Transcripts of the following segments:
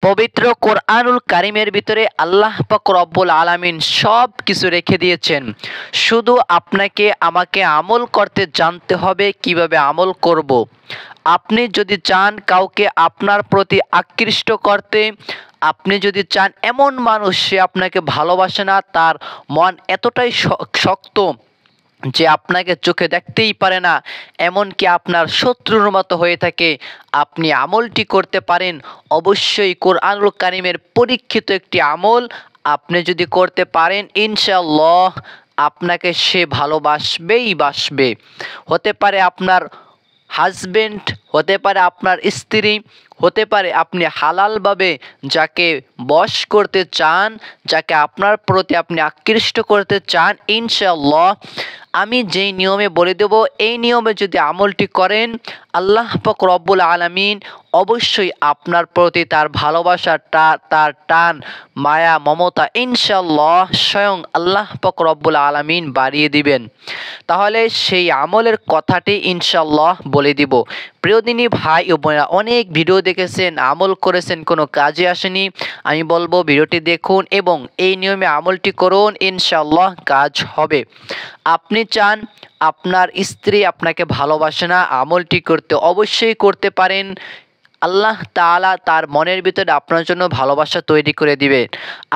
পবিত্র কোরআনুল কারিমের ভিতরে আল্লাহ পাক রব্বুল আলামিন সব কিছু রেখে দিয়েছেন। শুধু আপনাকে আমাকে আমল করতে জানতে হবে কিভাবে আমল করব। আপনি যদি চান কাউকে আপনার প্রতি আকৃষ্ট করতে, আপনি যদি চান এমন মানুষ সে আপনাকে ভালোবাসে না, তার মন এতটাই শক্ত যে আপনাকে চোখে দেখতেই পারে না, এমনকি আপনার শত্রুর মতো হয়ে থাকে, আপনি আমলটি করতে পারেন। অবশ্যই কোরআনুল কারিমের পরীক্ষিত একটি আমল আপনি যদি করতে পারেন, ইনশাআল্লাহ আপনাকে সে ভালোবাসবেই বাসবে। হতে পারে আপনার হাজবেন্ড, হতে পারে আপনার স্ত্রী, হতে পারে আপনি হালালভাবে যাকে বশ করতে চান, যাকে আপনার প্রতি আপনি আকৃষ্ট করতে চান, ইনশাআল্লাহ আমি যেই নিয়মে বলে দেব এই নিয়মে যদি আমলটি করেন, আল্লাহ পাক রব্বুল আলামিন অবশ্যই আপনার প্রতি তার ভালোবাসাটা, তার টান, মায়া, মমতা ইনশাআল্লাহ স্বয়ং আল্লাহ পাক রব্বুল আলামিন বাড়িয়ে দিবেন। তাহলে সেই আমলের কথাটি ইনশাআল্লাহ বলে দিব। প্রিয় দিনী ভাই ও বোনেরা, অনেক ভিডিও দেখেছেন, আমল করেছেন, কোনো কাজে আসেনি। আমি বলবো ভিডিওটি দেখুন এবং এই নিয়মে আমলটি করুন, ইনশাআল্লাহ কাজ হবে। আপনি চান আপনার স্ত্রী আপনাকে ভালোবাসে না, আমলটি করতে অবশ্যই করতে পারেন। আল্লাহ তাআলা তার মনের ভিতরে আপনার জন্য ভালোবাসা তৈরি করে দিবেন।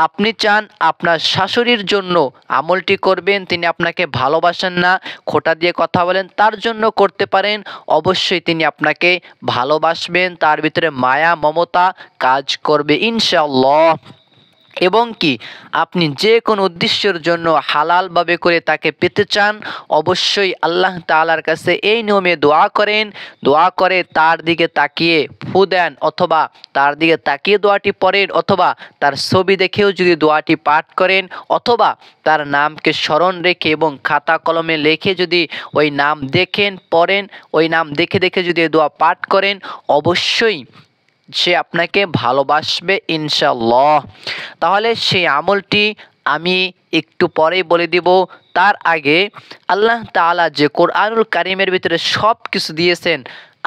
আপনি চান আপনার শাশুড়ির জন্য আমলটি করবেন, তিনি আপনাকে ভালোবাসেন না, খোঁটা দিয়ে কথা বলেন, তার জন্য করতে পারেন। অবশ্যই তিনি আপনাকে ভালোবাসবেন, তার ভিতরে মায়া মমতা কাজ করবে ইনশাআল্লাহ। এবং কি আপনি যে কোনো উদ্দেশ্যের জন্য হালালভাবে করে তাকে পেতে চান, অবশ্যই আল্লাহ তাআলার কাছে এই নিয়মে দোয়া করেন। দোয়া করে তার দিকে তাকিয়ে ফু দেন, অথবা তার দিকে তাকিয়ে দোয়াটি পড়েন, অথবা তার ছবি দেখেও যদি দোয়াটি পাঠ করেন, অথবা তার নামকে স্মরণ রেখে এবং খাতা কলমে লিখে যদি ওই নাম দেখেন পড়েন, ওই নাম দেখে দেখে যদি দোয়া পাঠ করেন, অবশ্যই সে আপনাকে ভালোবাসবে ইনশাআল্লাহ। তাহলে সেই আমলটি আমি একটু পরেই বলে দিব। তার আগে আল্লাহ তাআলা যে কোরআনুল কারিমের ভিতরে সব কিছু দিয়েছেন,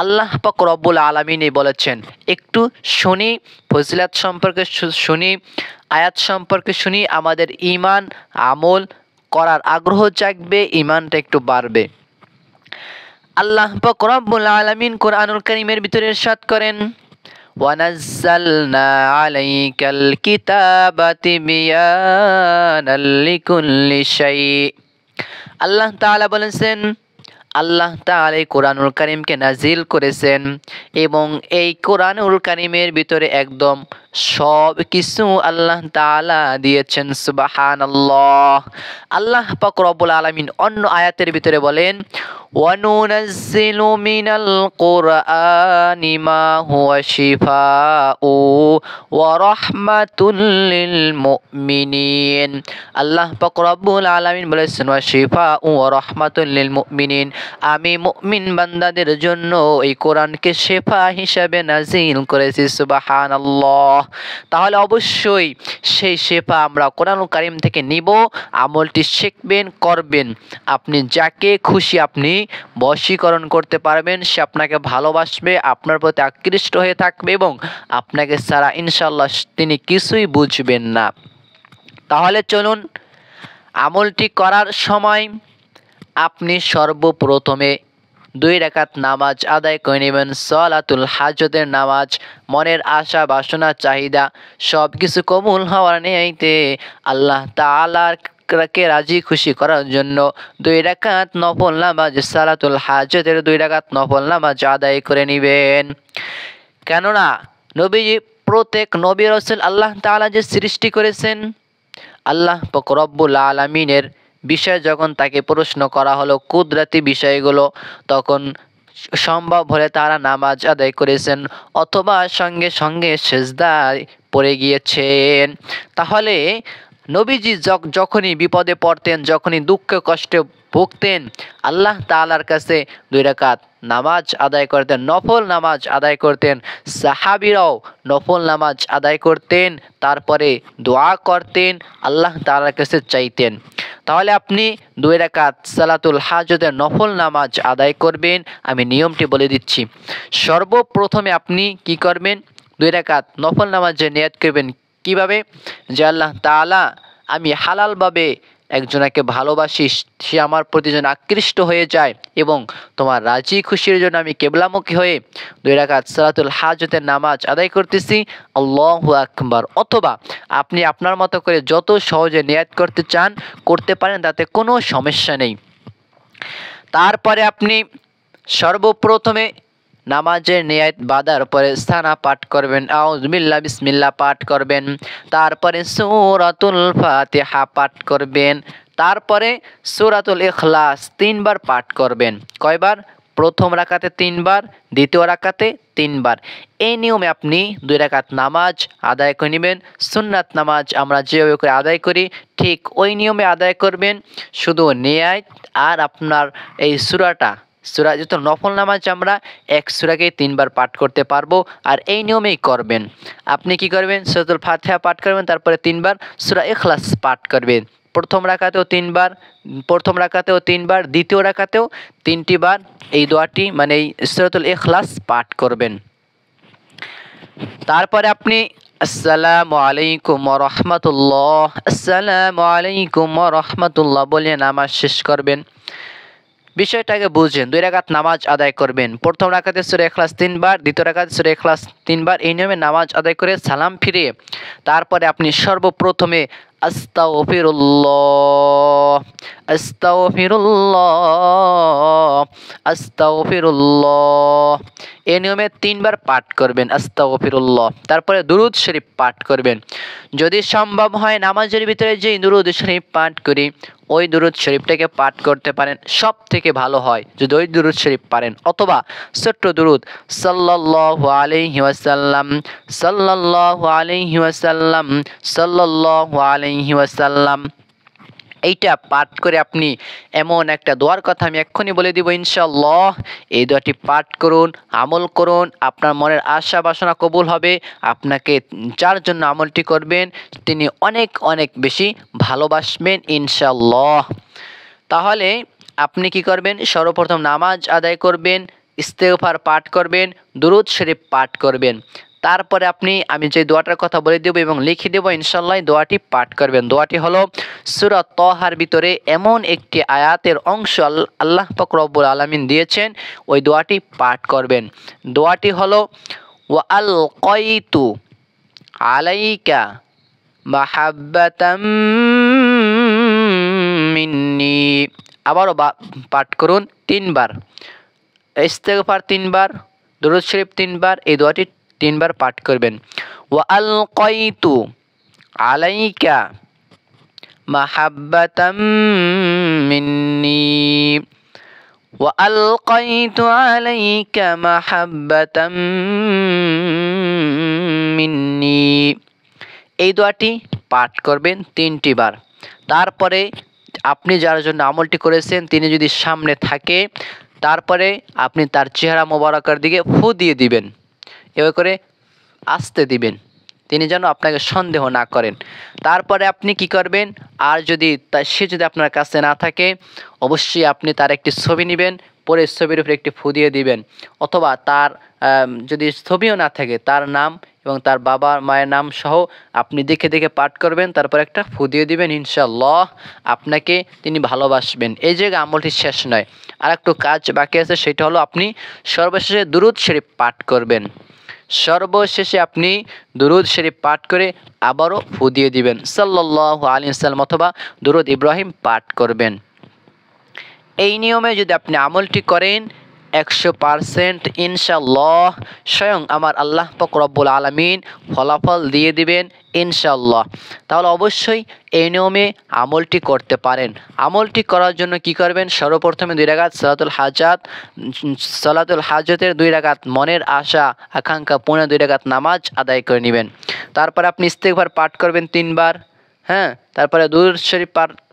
আল্লাহ পাক রব্বুল আলামিনই বলেছেন। একটু শুনি, ফজিলত সম্পর্কে শুনি, আয়াত সম্পর্কে শুনি, আমাদের ঈমান আমল করার আগ্রহ জাগবে, ঈমানটা একটু বাড়বে। আল্লাহ পাক রব্বুল আলামিন কোরআনুল কারিমের ভিতরে ইরশাদ করেন, وَنَزَّلْنَا عَلَيْكَ الْكِتَابَ تِبْيَانًا لِكُلِّ شَيْءٍ। আল্লাহ তাআলা বলেছেন, আল্লাহ তাআলা এই কোরআনুল কারিমকে নাজিল করেছেন এবং এই কোরআনুল কারিমের ভিতরে একদম সব কিছু আল্লাহ তাআলা দিয়েছেন। সুবহানাল্লাহ। আল্লাহ পাক রব্বুল আলামিন অন্য আয়াতের ভিতরে বলেন, وَنُنَزِّلُ مِنَ الْقُرْآنِ مَا هُوَ شِفَاءٌ وَرَحْمَةٌ لِلْمُؤْمِنِينَ। আল্লাহ পাক রব্বুল আলামিন বলেছেন, وَشِفَاءٌ وَرَحْمَةٌ لِلْمُؤْمِنِينَ, আমি মুমিন বান্দাদের জন্য এই কোরআনকে শেফা হিসাবে নাজিল করেছি। সুবহানাল্লাহ। তাহলে অবশ্যই সেই শেফা আমরা কোরআনুল কারিম থেকে নিব, আমলটি শিখবেন, করবেন। আপনি যাকে খুশি আপনি বশীকরণ করতে পারবেন, সে আপনাকে ভালোবাসবে, আপনার প্রতি আকৃষ্ট হয়ে থাকবে এবং আপনাকে ছাড়া ইনশাআল্লাহ তিনি কিছুই বুঝবেন না। তাহলে চলুন, আমলটি করার সময় আপনি সর্বপ্রথমে 2 রাকাত নামাজ আদায় করে নেবেন, সালাতুল হাজতের নামাজ। মনের আশা বাসনা চাহিদা সব কিছু কবুল হওয়ার নিয়তে আল্লাহ তাআলার কে রাজি খুশি করার জন্য 2 রাকাত নফল নামাজ, সালাতুল হাজতের 2 রাকাত নফল নামাজ আদায় করে নেবেন। কেননা নবীজি, প্রত্যেক নবী রাসূল আল্লাহ তাআলা যে সৃষ্টি করেছেন, আল্লাহ পাক রব্বুল আলামিনের বিষয়ে যখন তাকে প্রশ্ন করা হলো কুদরতি বিষয়গুলো, তখন সম্ভব হলে তারা নামাজ আদায় করেছেন অথবা সঙ্গে সঙ্গে সিজদায় পড়ে গিয়েছেন। তাহলে নবীজি যখনই বিপদে পড়তেন, যখনই দুঃখ কষ্টে ভুগতেন, আল্লাহ তাআলার কাছে 2 রাকাত নামাজ আদায় করতেন, নফল নামাজ আদায় করতেন। সাহাবীরাও নফল নামাজ আদায় করতেন, তারপরে দোয়া করতেন, আল্লাহ তাআলার কাছে চাইতেন। তাহলে আপনি 2 রাকাত সালাতুল হাজতের নফল নামাজ আদায় করবেন। আমি নিয়মটি বলে দিচ্ছি। সর্বপ্রথমে আপনি কি করবেন, 2 রাকাত নফল নামাজের নিয়ত করবেন। কিভাবে? যে আল্লাহ তাআলা আমি হালালভাবে একজনকে ভালোবাসি, সে আমার প্রতি যেন আকৃষ্ট হয়ে যায় এবং তোমার রাজি খুশির জন্য আমি কেবলামুখী হয়ে 2 রাকাত সালাতুল হাজতের নামাজ আদায় করতেছি, আল্লাহু আকবার। অথবা আপনি আপনার মতো করে যত সহজে নিয়ত করতে চান করতে পারেন, তাতে কোনো সমস্যা নেই। তারপরে আপনি সর্বপ্রথমে নামাজের নিয়ত বাঁধার পরে সানা পাঠ করবেন, আউযু বিল্লাহ বিসমিল্লাহ পাঠ করবেন, তারপরে সূরাতুল ফাতিহা পাঠ করবেন, তারপরে সূরাতুল ইখলাস 3 বার পাঠ করবেন। কয়বার? প্রথম রাকাতে 3 বার, দ্বিতীয় রাকাতে 3 বার। এই নিয়মে আপনি 2 রাকাত নামাজ আদায় করে নেবেন। সুন্নাত নামাজ আমরা যেভাবে করে আদায় করি ঠিক ওই নিয়মে আদায় করবেন। শুধু নিয়ত আর আপনার এই সূরাটা, সূরা যেহেতু নফল নামাজ আমরা এক সূরাকেই 3 বার পাঠ করতে পারবো, আর এই নিয়মেই করবেন। আপনি কি করবেন? সূরাতুল ফাতিহা পাঠ করবেন, তারপরে 3 বার সূরা ইখলাস পাঠ করবেন। প্রথম রাকাতেও 3 বার, দ্বিতীয় রাকাতেও 3টি বার এই দোয়াটি মানে এই সূরাতুল ইখলাস পাঠ করবেন। তারপরে আপনি আসসালামু আলাইকুম ওয়া রাহমাতুল্লাহ, আসসালামু আলাইকুম ওয়া রাহমাতুল্লাহ বলে নামাজ শেষ করবেন। বিষয়টাকে বুঝেন। 2 রাকাত নামাজ আদায় করবেন। প্রথম রাকাতে সূরা ইখলাস 3 বার, দ্বিতীয় রাকাতে সূরা ইখলাস 3 বার। এই নিয়মে নামাজ আদায় করে সালাম ফিরিয়ে তারপরে আপনি সর্বপ্রথমে আস্তাগফিরুল্লাহ, আস্তাগফিরুল্লাহ, আস্তাগফিরুল্লাহ এই নিয়মে 3 বার পাঠ করবেন আস্তাগফিরুল্লাহ। তারপরে দুরূদ শরীফ পাঠ করবেন। যদি সম্ভব হয় নামাজের ভিতরে যে দুরূদ শরীফ পাঠ করি ওই দুরূদ শরীফটাকে পাঠ করতে পারেন, সব থেকে ভালো হয় যদি ওই দুরূদ শরীফ পারেন। অথবা ছোট্ট দুরূদ সাল্লাল্লাহু আলাইহি ওয়াসাল্লাম, সাল্লাল্লাহু আলাইহি ওয়াসাল্লাম, সাল্লাল্লাহু আলাইহি ওয়াসাল্লাম এইটা পাঠ করে আপনি এমন একটা দোয়ার কথা আমি এক্ষুনি বলে দিব ইনশাআল্লাহ। এই দোয়াটি পাঠ করুন, আমল করুন, আপনার মনের আশা বাসনা কবুল হবে। আপনাকে যার জন্য আমলটি করবেন তিনি অনেক অনেক বেশি ভালোবাসবেন ইনশাআল্লাহ। তাহলে আপনি কি করবেন? সর্বপ্রথম নামাজ আদায় করবেন, ইস্তেগফার পাঠ করবেন, দুরূদ শরীফ পাঠ করবেন। তারপরে আমি যে দোয়াটার কথা বলে দেব এবং লিখে দেব ইনশাআল্লাহ, দোয়াটি পাঠ করবেন। দোয়াটি হলো সূরা তাহার ভিতরে এমন একটি আয়াতের অংশ আল্লাহ পাক রব্বুল আলামিন দিয়েছেন, ওই দোয়াটি পাঠ করবেন। দোয়াটি হলো ওয়া আলকাইতু আলাইকা মাহাব্বাতাম মিন্নি। আবারও পাঠ করুন 3 বার, ইস্তেগফার 3 বার, দুরূদ শরীফ 3 বার, এই দোয়াটি 3 বার পাঠ করবেন। ওয়া আলকাইতু আলাইকা মাহাব্বাতাম মিন্নি, ওয়া আলকাইতু আলাইকা মাহাব্বাতাম মিন্নি এই দোয়াটি পাঠ করবেন 3টি বার। তারপরে আপনি যার জন্য আমলটি করেছেন তিনি যদি সামনে থাকে তারপরে আপনি তার চেহারা মোবারকের দিকে ফু দিয়ে দিবেন, এভাবে করে আসতে দিবেন, তিনি যেন আপনাকে সন্দেহ না করেন। তারপরে আপনি কি করবেন? আর যদি সে যদি আপনার কাছে না থাকে অবশ্যই আপনি তার একটি ছবি নেবেন, পরে ছবির উপরে একটি ফু দিয়ে দিবেন। অথবা তার যদি ছবিও না থাকে তার নাম এবং তার বাবা মায়ের নাম সহ আপনি দেখে দেখে পাঠ করবেন, তারপর একটা ফু দিয়ে দিবেন। ইনশাআল্লাহ আপনাকে তিনি ভালোবাসবেন। এই জায়গায় আমলটি শেষ নয়, আর একটু কাজ বাকি আছে, সেটা হলো আপনি সর্বশেষে দুরূদ শরীফ পাঠ করবেন। সর্বশেষে আপনি দুরূদ শরীফ পাঠ করে আবারও ফু দিয়ে দিবেন সাল্লাল্লাহু আলাইহি ওয়াসাল্লাম, অথবা দুরূদ ইব্রাহিম পাঠ করবেন। এই নিয়মে যদি আপনি আমলটি করেন 100% ইনশাআল্লাহ স্বয়ং আমার আল্লাহ পাক রব্বুল আলামিন ফলাফল দিয়ে দিবেন ইনশাআল্লাহ। তাহলে অবশ্যই এই নিয়মে আমলটি করতে পারেন। আমলটি করার জন্য কি করবেন? সর্বপ্রথমে 2 রাকাত সালাতুল হাজতের 2 রাকাত মনের আশা আকাঙ্ক্ষা পূর্ণ 2 রাকাত নামাজ আদায় করে নেবেন। তারপর আপনি ইস্তেগফার পাঠ করবেন 3 বার, তারপরে দুরূদ শরীফ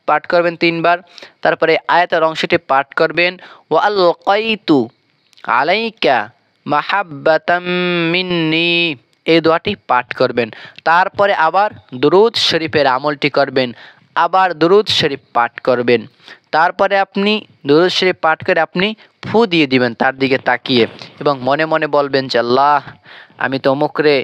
পাঠ করবেন 3 বার, তারপরে আয়াতের অংশটি পাঠ করবেন ওয়া আলকাইতু আলাইকা মাহাব্বাতাম মিন্নি এই দোয়াটি পাঠ করবেন। তারপরে আবার দুরূদ শরীফের আমলটি করবেন, আবার দুরূদ শরীফ পাঠ করবেন। তারপরে আপনি দুরূদ শরীফ পাঠ করে আপনি ফু দিয়ে দিবেন তার দিকে তাকিয়ে এবং মনে মনে বলবেন যে আল্লাহ আমি তো অমুকরে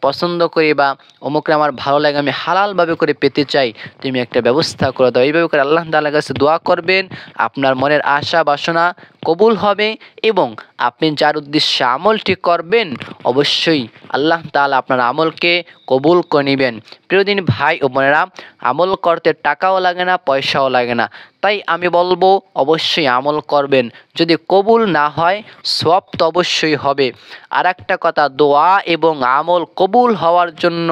পছন্দ করি বা অমুকরে আমার ভালো লাগে, আমি হালালভাবে করে পেতে চাই, তুমি একটা ব্যবস্থা করে দাও। এইভাবে করে আল্লাহ তাআলার কাছে দোয়া করবেন, আপনার মনের আশা বাসনা কবুল হবে এবং আপনি যার উদ্দেশ্যে আমলটি করবেন অবশ্যই আল্লাহ তাআলা আপনার আমলকে কবুল করে নেবেন। প্রিয়দিন ভাই ও বোনেরা, আমল করতে টাকাও লাগে না, পয়সাও লাগে না, তাই আমি বলবো অবশ্যই আমল করবেন। যদি কবুল না হয় সওয়াব তো অবশ্যই হবে। আর একটা কথা, দোয়া এবং আমল কবুল হওয়ার জন্য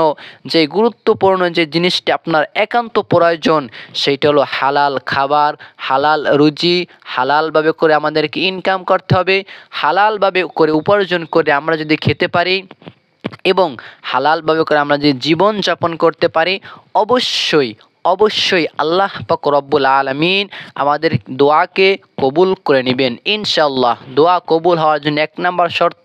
যে গুরুত্বপূর্ণ যে জিনিসটি আপনার একান্ত প্রয়োজন সেইটা হলো হালাল খাবার, হালাল রুজি। হালালভাবে করে আমাদেরকে ইনকাম করতে হবে, হালালভাবে করে উপার্জন করে আমরা যদি খেতে পারি এবং হালালভাবে করে আমরা যদি জীবন যাপন করতে পারি অবশ্যই অবশ্যই আল্লাহ পাক রব্বুল আলামিন আমাদের দোয়াকে কবুল করে নেবেন ইনশাআল্লাহ। দোয়া কবুল হওয়ার জন্য এক নম্বর শর্ত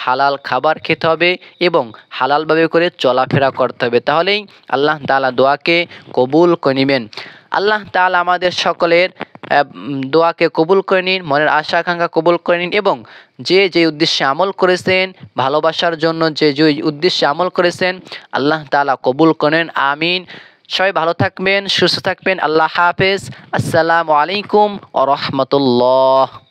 হালাল খাবার খেতে হবে এবং হালালভাবে করে চলাফেরা করতে হবে, তাহলেই আল্লাহ তাআলা দোয়াকে কবুল করে নেবেন। আল্লাহ তাআলা আমাদের সকলের দোয়াকে কবুল করে নিন, মনের আশা আকাঙ্ক্ষা কবুল করে নিন এবং যে যে উদ্দেশ্যে আমল করেছেন, ভালোবাসার জন্য যে যে উদ্দেশ্যে আমল করেছেন আল্লাহ তাআলা কবুল করেন, আমিন। সবাই ভালো থাকবেন, সুস্থ থাকবেন। আল্লাহ হাফেজ। আসসালামু আলাইকুম ওয়া রাহমাতুল্লাহ।